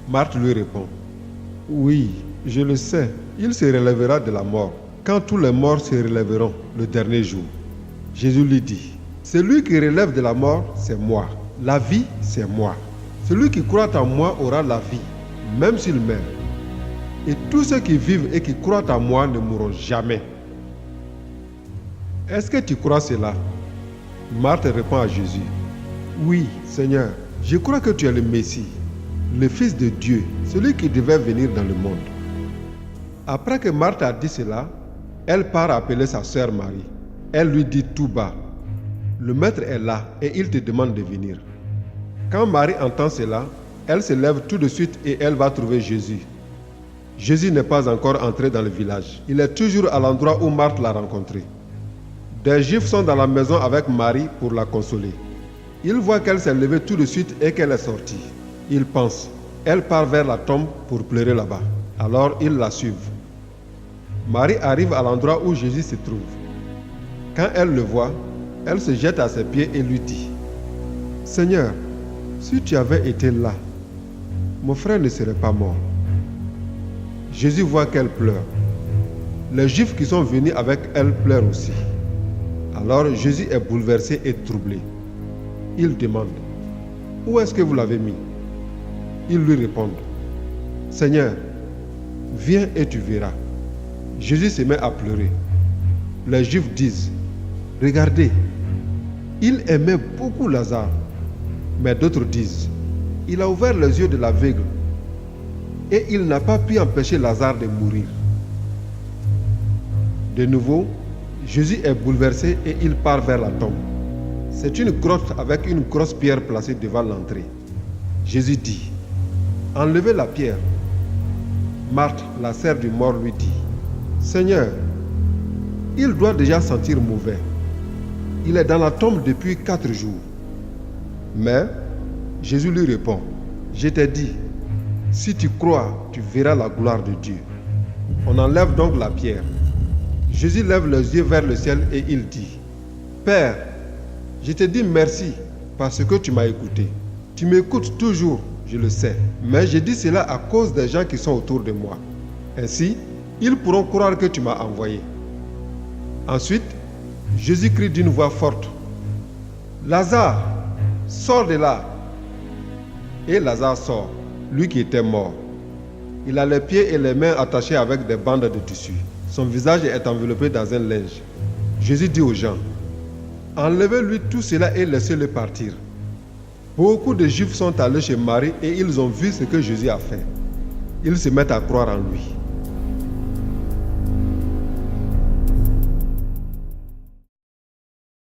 Marthe lui répond, oui, je le sais, il se relèvera de la mort, quand tous les morts se relèveront le dernier jour. Jésus lui dit, celui qui relève de la mort, c'est moi. La vie, c'est moi. Celui qui croit en moi aura la vie, même s'il meurt. Et tous ceux qui vivent et qui croient en moi ne mourront jamais. Est-ce que tu crois cela? Marthe répond à Jésus, oui, Seigneur, je crois que tu es le Messie, le Fils de Dieu, celui qui devait venir dans le monde. Après que Marthe a dit cela, elle part appeler sa sœur Marie. Elle lui dit tout bas, le maître est là et il te demande de venir. Quand Marie entend cela, elle se lève tout de suite et elle va trouver Jésus. Jésus n'est pas encore entré dans le village. Il est toujours à l'endroit où Marthe l'a rencontré. Des Juifs sont dans la maison avec Marie pour la consoler. Ils voient qu'elle s'est levée tout de suite et qu'elle est sortie. Ils pensent, elle part vers la tombe pour pleurer là-bas. Alors ils la suivent. Marie arrive à l'endroit où Jésus se trouve. Quand elle le voit, elle se jette à ses pieds et lui dit, « Seigneur, si tu avais été là, mon frère ne serait pas mort. » Jésus voit qu'elle pleure. Les Juifs qui sont venus avec elle pleurent aussi. Alors Jésus est bouleversé et troublé. Il demande, « Où est-ce que vous l'avez mis ?» Ils lui répondent, « Seigneur, viens et tu verras. » Jésus se met à pleurer. Les Juifs disent, « Regardez, il aimait beaucoup Lazare. » Mais d'autres disent, « Il a ouvert les yeux de l'aveugle et il n'a pas pu empêcher Lazare de mourir. » De nouveau, Jésus est bouleversé et il part vers la tombe. C'est une grotte avec une grosse pierre placée devant l'entrée. Jésus dit, « Enlevez la pierre. » Marthe, la sœur du mort, lui dit, « Seigneur, il doit déjà sentir mauvais. Il est dans la tombe depuis 4 jours. » Mais Jésus lui répond, « Je t'ai dit, si tu crois, tu verras la gloire de Dieu. » On enlève donc la pierre. Jésus lève les yeux vers le ciel et il dit, « Père, je te dis merci parce que tu m'as écouté. Tu m'écoutes toujours, je le sais, mais je dis cela à cause des gens qui sont autour de moi. Ainsi, ils pourront croire que tu m'as envoyé. » Ensuite, Jésus crie d'une voix forte, « Lazare, sors de là !» Et Lazare sort, lui qui était mort. Il a les pieds et les mains attachés avec des bandes de tissu. Son visage est enveloppé dans un linge. Jésus dit aux gens, « Enlevez-lui tout cela et laissez-le partir. » Beaucoup de Juifs sont allés chez Marie et ils ont vu ce que Jésus a fait. Ils se mettent à croire en lui.